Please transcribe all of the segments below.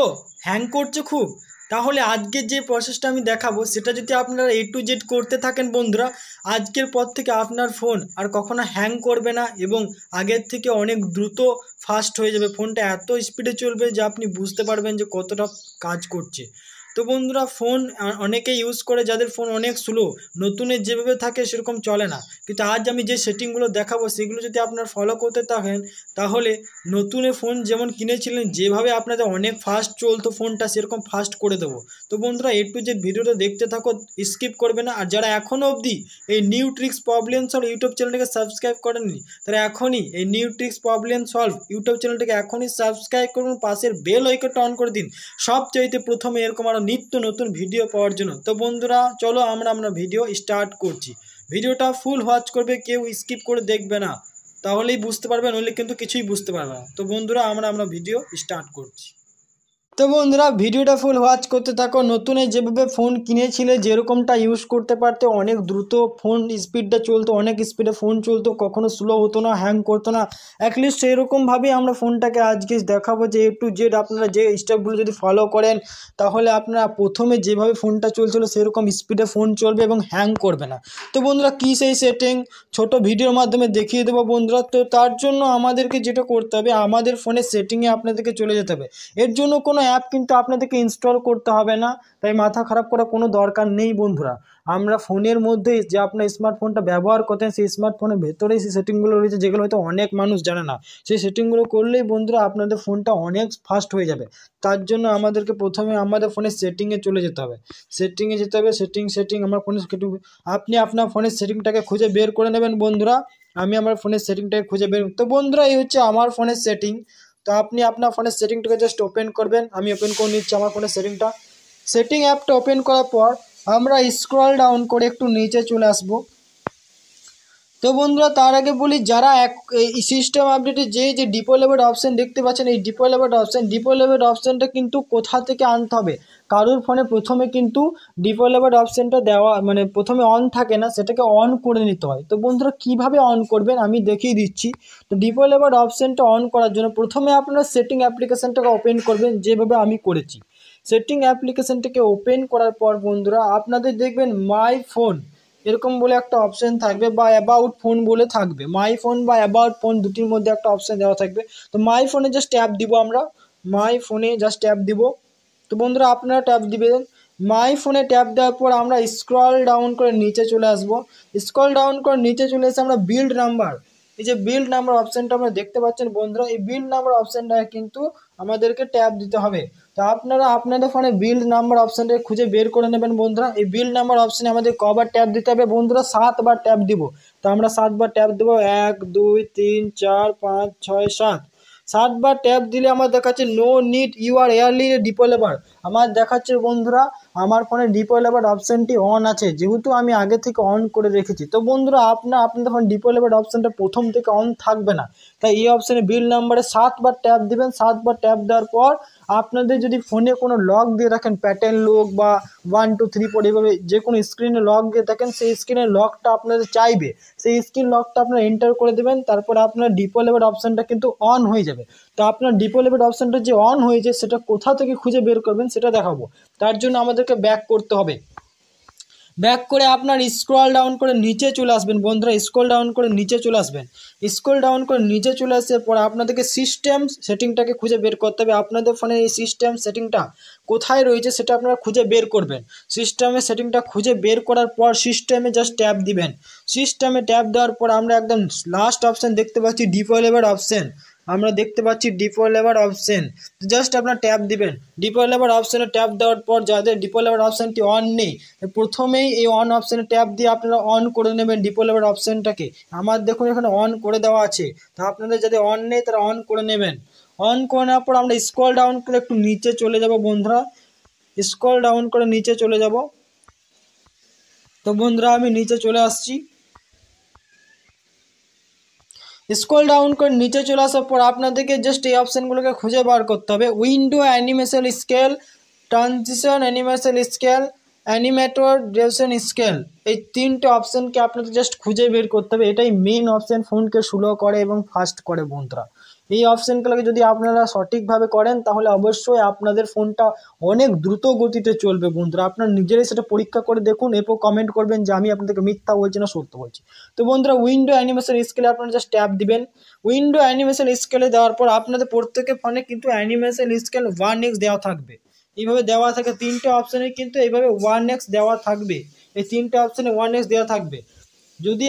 Slow, hang করছে খুব, তাহলে আজকের যে প্রসেসটা আমি দেখাবো সেটা যদি আপনারা A to Z করতে থাকেন বন্ধুরা, আজকের পর থেকে আপনার ফোন আর কখনো হ্যাং করবে না এবং আগের থেকে অনেক দ্রুত ফাস্ট হয়ে যাবে। ফোনটা এত স্পিডে চলবে যে আপনি বুঝতে পারবেন যে কতটা কাজ করছে। তো বন্ধুরা, ফোন অনেকে ইউজ করে যাদের ফোন অনেক স্লো, নতুনের যেভাবে থাকে সেরকম চলে না। কিন্তু আজ আমি যে সেটিংগুলো দেখাবো সেগুলো যদি আপনার ফলো করতে থাকেন, তাহলে নতুনের ফোন যেমন কিনেছিলেন যেভাবে আপনাদের অনেক ফাস্ট চলতো ফোনটা, সেরকম ফাস্ট করে দেবো। তো বন্ধুরা, A to Z ভিডিওটা দেখতে থাকো, স্কিপ করবে না। আর যারা এখনও অবধি এই new tricks problem solve YouTube চ্যানেলটাকে সাবস্ক্রাইব করেননি, তারা এখনই এই new tricks problem solve YouTube চ্যানেলটাকে এখনই সাবস্ক্রাইব করুন, পাশের বেল আইকনটা অন করে দিন সবচাইতে প্রথমে এরকম আরও নিত্য নতুন ভিডিও পাওয়ার জন্য। তো বন্ধুরা চলো আমরা ভিডিও স্টার্ট করছি। ভিডিওটা ফুল ওয়াচ করবে, কেউ স্কিপ করে দেখবে না, তাহলেই বুঝতে পারবে, নইলে কিন্তু কিছুই বুঝতে পারবে না। তো বন্ধুরা আমরা ভিডিও স্টার্ট করছি। তো বন্ধুরা, ভিডিওটা ফুল ওয়াচ করতে থাকো। নতুনে যেভাবে ফোন কিনেছিলে যেরকমটা ইউজ করতে পারতে, অনেক দ্রুত ফোন স্পিডটা চলতো, অনেক স্পিডে ফোন চলতো, কখনো স্লো হতো না, হ্যাং করতো না। অ্যাটলিস্ট সেরকমভাবেই আমরা ফোনটাকে আজকে দেখাবো যে A to Z আপনারা যে স্টেপগুলো যদি ফলো করেন, তাহলে আপনারা প্রথমে যেভাবে ফোনটা চলছিল সেরকম স্পিডে ফোন চলবে এবং হ্যাং করবে না। তো বন্ধুরা, কী সেই সেটিং ছোট ভিডিওর মাধ্যমে দেখিয়ে দেবো বন্ধুরা। তো তার জন্য আমাদেরকে যেটা করতে হবে, আমাদের ফোনের সেটিংয়ে আপনাদেরকে চলে যেতে হবে। এর জন্য কোনো অ্যাপ কিন্তু আপনাদেরকে ইনস্টল করতে হবে না, তাই মাথা খারাপ করার কোনো দরকার নেই বন্ধুরা। আমরা ফোনের মধ্যেই যে আপনার স্মার্টফোনটা ব্যবহার করতেন, সেই স্মার্টফোনের ভেতরেই সেই সেটিংগুলো রয়েছে, যেগুলো হয়তো অনেক মানুষ জানে না। সেই সেটিংগুলো করলেই বন্ধুরা আপনাদের ফোনটা অনেক ফাস্ট হয়ে যাবে। তার জন্য আমাদেরকে প্রথমে আমাদের ফোনের সেটিংয়ে চলে যেতে হবে। সেটিংয়ে যেতে হবে, সেটিং আমার ফোনের সেটিং। আপনি আপনার ফোনের সেটিংটাকে খুঁজে বের করে নেবেন বন্ধুরা। আমি আমার ফোনের সেটিংটাকে খুঁজে বের, তো বন্ধুরা এই হচ্ছে আমার ফোনের সেটিং। তো আপনি আপনার ফোনের সেটিংটাকে জাস্ট ওপেন করবেন। আমি ওপেন করে নিচ্ছি আমার ফোনের সেটিংটা। সেটিং অ্যাপটা ওপেন করার পর আমরা স্ক্রল ডাউন করে একটু নিচে চলে আসব। তো বন্ধুরা, তার আগে বলি, যারা এই সিস্টেম আপডেটে যে ডিপোলেবল অপশান দেখতে পাচ্ছেন, এই ডিপোলেবল অপশানটা কিন্তু কোথা থেকে আনতে হবে। কারোর ফোনে প্রথমে কিন্তু ডিপোলেবল অপশানটা দেওয়া মানে প্রথমে অন থাকে না, সেটাকে অন করে নিতে হয়। তো বন্ধুরা, কিভাবে অন করবেন আমি দেখিয়ে দিচ্ছি। তো ডিপোলেবল অপশানটা অন করার জন্য প্রথমে আপনারা সেটিং অ্যাপ্লিকেশানটাকে ওপেন করবেন, যেভাবে আমি করেছি। সেটিং অ্যাপ্লিকেশানটাকে ওপেন করার পর বন্ধুরা আপনাদের দেখবেন মাই ফোন এরকম বলে একটা অপশান থাকবে, বা অ্যাবাউট ফোন বলে থাকবে। মাই ফোন বা অ্যাবাউট ফোন দুটির মধ্যে একটা অপশান দেওয়া থাকবে। তো মাই ফোনে জাস্ট ট্যাপ দিব, আমরা মাই ফোনে জাস্ট ট্যাপ দিব। তো বন্ধুরা আপনারা ট্যাপ দিবেন। মাই ফোনে ট্যাপ দেওয়ার পর আমরা স্ক্রল ডাউন করে নিচে চলে আসব। স্ক্রল ডাউন করে নিচে চলে এসে আমরা বিল্ড নাম্বার, এই যে বিল্ড নাম্বার অপশানটা আমরা দেখতে পাচ্ছেন বন্ধুরা, এই বিল্ড নাম্বার অপশানটা কিন্তু আমাদেরকে ট্যাপ দিতে হবে। তো আপনারা আপনাদের ফোনে বিল্ড নাম্বার অপশানটা খুঁজে বের করে নেবেন বন্ধুরা। এই বিল্ড নাম্বার অপশানে আমাদের কবার ট্যাপ দিতে হবে বন্ধুরা? 7 বার ট্যাপ দিব। তো আমরা 7 বার ট্যাপ দেবো। 1 2 3 4 5 6 7, 7 বার ট্যাপ দিলে আমার দেখাচ্ছে নো নিড ইউর এয়ারলি ডিপোলেবল। আমার দেখাচ্ছে বন্ধুরা আমার ফোনে ডিপোলেবল অপশানটি অন আছে, যেহেতু আমি আগে থেকে অন করে রেখেছি। তো বন্ধুরা আপনাদের ফোন ডিপোলেবল অপশানটা প্রথম থেকে অন থাকবে না, তাই এই অপশানে বিল নাম্বারে 7 বার ট্যাপ দিবেন। 7 বার ট্যাপ দেওয়ার পর আপনাদের যদি ফোনে কোনো লক দিয়ে রাখেন, প্যাটার্ন লক বা 1 2 3 4 এভাবে যে কোনো স্ক্রিনে লক দিয়ে থাকেন, সেই স্ক্রিনের লকটা আপনাদের চাইবে, সেই স্ক্রিন লকটা আপনারা এন্টার করে দেবেন। তারপরে আপনার ডিপোলেবল অপশানটা কিন্তু অন হয়ে যাবে। তো আপনার ডিপোলেবল অপশানটা যে অন হয়েছে সেটা কোথা থেকে খুঁজে বের করবেন সেটা দেখাবো। তার জন্য আমাদেরকে ব্যাক করতে হবে। ব্যাক করে আপনার স্ক্রল ডাউন করে নিচে চলে আসবেন বন্ধুরা। স্ক্রল ডাউন করে নিচে চলে আসবেন। স্ক্রল ডাউন করে নিচে চলে আসার পর আপনাদেরকে সিস্টেম সেটিংটাকে খুঁজে বের করতে হবে। আপনাদের ফোনে এই সিস্টেম সেটিংটা কোথায় রয়েছে সেটা আপনারা খুঁজে বের করবেন। সিস্টেমের সেটিংটা খুঁজে বের করার পর সিস্টেমে জাস্ট ট্যাপ দিবেন। সিস্টেমে ট্যাপ দেওয়ার পর আমরা একদম লাস্ট অপশান দেখতে পাচ্ছি ডিপোলেবল অপশান। আমরা দেখতে পাচ্ছি ডিপোলেবল অপশান, জাস্ট আপনার ট্যাপ দিবেন। ডিপোলেবল অপশানে ট্যাপ দেওয়ার পর যাদের ডিপোলেবল অপশানটি অন নেই, প্রথমেই এই অন অপশানে ট্যাপ দিয়ে আপনারা অন করে নেবেন ডিপোলেবল অপশানটাকে। আমার দেখুন এখানে অন করে দেওয়া আছে, তা আপনাদের যাদের অন নেই তারা অন করে নেবেন। অন করে নেওয়ার পর আমরা স্ক্রল ডাউন করে একটু নিচে চলে যাব বন্ধুরা। স্ক্রল ডাউন করে নিচে চলে যাব। তো বন্ধুরা আমি নিচে চলে আসছি। স্ক্রল ডাউন করে নিচে চলে আসার পর আপনাদেরকে জাস্ট এই অপশানগুলোকে খুঁজে বার করতে হবে। Window animation scale, transition animation scale, animator duration scale, এই তিনটে অপশানকে আপনাদের জাস্ট খুঁজে বের করতে হবে। এটাই মেন অপশান, ফোনকে স্লো করে এবং ফাস্ট করে বন্ধুরা। এই অপশানগুলোকে যদি আপনারা সঠিকভাবে করেন তাহলে অবশ্যই আপনাদের ফোনটা অনেক দ্রুত গতিতে চলবে বন্ধুরা। আপনারা নিজেরাই সেটা পরীক্ষা করে দেখুন, এরপর কমেন্ট করবেন যে আমি আপনাদেরকে মিথ্যা বলছি না সত্য বলছি। তো বন্ধুরা উইন্ডো অ্যানিমেশন স্কেলে আপনারা জাস্ট ট্যাপ দিবেন। উইন্ডো অ্যানিমেশন স্কেলে দেওয়ার পর আপনাদের প্রত্যেকের ফোনে কিন্তু অ্যানিমেশন স্কেল 1x দেওয়া থাকবে। এইভাবে দেওয়া থাকে তিনটে অপশানে, কিন্তু এইভাবে 1x দেওয়া থাকবে। এই তিনটে অপশানে 1x দেওয়া থাকবে। যদি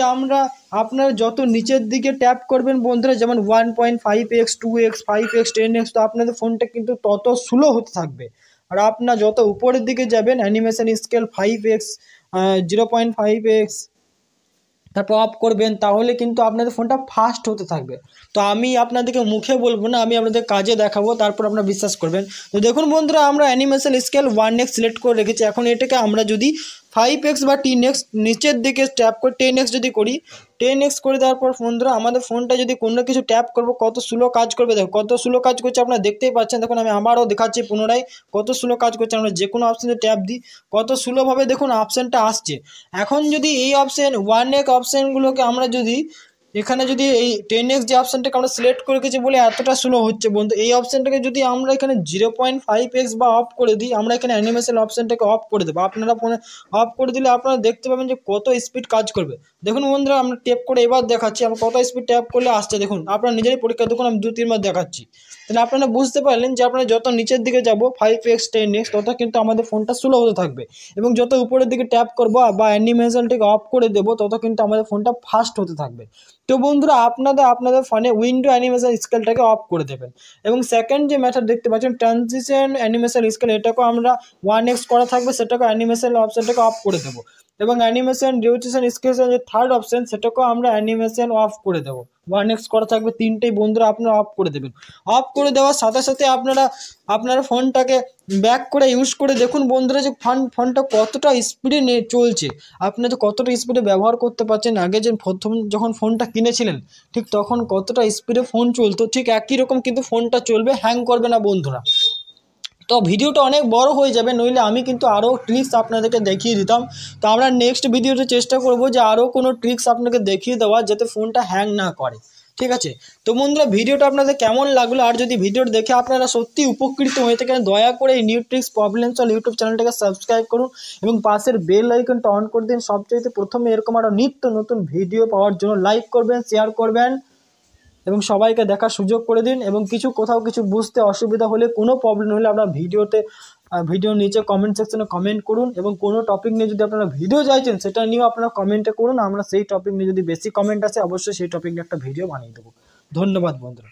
আপনারা যত নিচের দিকে ট্যাপ করবেন বন্ধুরা, যেমন 1.5x 2x 5x 10x, তো আপনাদের ফোনটা কিন্তু তত স্লো হতে থাকবে। আর আপনার যত উপরের দিকে যাবেন অ্যানিমেশন স্কেল 5x 0.5x তারপর অফ করবেন, তাহলে কিন্তু আপনাদের ফোনটা ফাস্ট হতে থাকবে। তো আমি আপনাদেরকে মুখে বলবো না, আমি আপনাদের কাজে দেখাবো, তারপর আপনারা বিশ্বাস করবেন। তো দেখুন বন্ধুরা, আমরা অ্যানিমেশন স্কেল 1x সিলেক্ট করে রেখেছি। এখন এটাকে আমরা যদি 5x বা 10x নিচের দিকে ট্যাপ করে 10x যদি করি, 10x করে দেওয়ার পর বন্ধুরা আমাদের ফোনটা যদি কোনো কিছু ট্যাপ করবো কত স্লো কাজ করবে। দেখো কত স্লো কাজ করছে, আপনারা দেখতেই পাচ্ছেন। দেখুন আমি আবারও দেখাচ্ছি পুনরায় কত স্লো কাজ করছে। আমরা যে কোনো অপশানে ট্যাপ দিই কত স্লোভাবে দেখুন অপশানটা আসছে। এখন যদি এই অপশান 1x অপশানগুলোকে আমরা যদি এখানে যদি এই 10x যে অপশানটাকে আমরা সিলেক্ট করে রেখেছি বলে এতটা স্লো হচ্ছে বন্ধু, এই অপশানটাকে যদি আমরা এখানে 0.5x বা অফ করে দিই, আমরা এখানে অ্যানিমেশন অপশানটাকে অফ করে দেবো। আপনারা ফোনে অফ করে দিলে আপনারা দেখতে পাবেন যে কত স্পিড কাজ করবে। দেখুন বন্ধুরা, আমরা ট্যাপ করে এবার দেখাচ্ছি আমরা কত স্পিড ট্যাপ করলে আসছে। দেখুন আপনারা নিজেরই পরীক্ষা দেখুন, আমি 2-3 বার দেখাচ্ছি। তাহলে আপনারা বুঝতে পারলেন যে আপনারা যত নিচের দিকে যাব 5x 10x তত কিন্তু আমাদের ফোনটা স্লো হতে থাকবে, এবং যত উপরের দিকে ট্যাপ করবো বা অ্যানিমেশনটাকে অফ করে দেবো তত কিন্তু আমাদের ফোনটা ফাস্ট হতে থাকবে। তো বন্ধুরা আপনাদের ফোনে উইন্ডো অ্যানিমেশন স্কেলটাকে অফ করে দেবেন। এবং সেকেন্ড যে মেথড দেখতে পাচ্ছেন ট্রানজিশন অ্যানিমেশন স্কেল, এটাকেও আমরা 1x করা থাকবে, সেটাকে অ্যানিমেশন অপশনটাকে অফ করে দেবো। এবং অ্যানিমেশন ডিউরেশন স্কেল যে থার্ড অপশন, সেটাকেও আমরা অ্যানিমেশন অফ করে দেবো। 1x করা থাকবে, তিনটেই বন্ধুরা আপনারা অফ করে দেবেন। অফ করে দেওয়ার সাথে সাথে আপনারা ফোনটাকে ব্যাক করে ইউজ করে দেখুন বন্ধুরা যে ফোনটা কতটা স্পিডে চলছে, আপনারা কতটা স্পিডে ব্যবহার করতে পারছেন। আগে যে প্রথম যখন ফোনটা কিনেছিলেন ঠিক তখন কতটা স্পিডে ফোন চলতো, ঠিক একই রকম কিন্তু ফোনটা চলবে, হ্যাং করবে না বন্ধুরা। তো ভিডিওটা অনেক বড় হয়ে যাবে, নইলে আমি কিন্তু আরও ট্রিক্স আপনাদেরকে দেখিয়ে দিতাম। তো আমরা নেক্সট ভিডিওতে চেষ্টা করব যে আরও কোনো ট্রিক্স আপনাকে দেখিয়ে দেওয়া, যাতে ফোনটা হ্যাং না করে। ঠিক আছে, তো বন্ধুরা ভিডিওটা আপনাদের কেমন লাগলো, আর যদি ভিডিওটা দেখে আপনারা সত্যি উপকৃত হয়ে থাকেন দয়া করে এই new tricks problem solve YouTube চ্যানেলটাকে সাবস্ক্রাইব করুন এবং পাশের বেল আইকনটা অন করে দিন। সবচাইতে প্রথমে এরকম আরও নিত্য নতুন ভিডিও পাওয়ার জন্য লাইক করবেন, শেয়ার করবেন এবং সবাইকে দেখার সুযোগ করে দিন। এবং কোথাও কিছু বুঝতে অসুবিধা হলে, কোনো প্রবলেম হলে আপনারা ভিডিও নিচে কমেন্ট সেকশনে কমেন্ট করুন। এবং কোনো টপিক নিয়ে যদি আপনারা ভিডিও চাইছেন সেটা নিয়েও আপনারা কমেন্টে করুন, আমরা সেই টপিক নিয়ে যদি বেশি কমেন্ট আসে অবশ্যই সেই টপিক নিয়ে একটা ভিডিও বানিয়ে দেবো। ধন্যবাদ বন্ধুরা।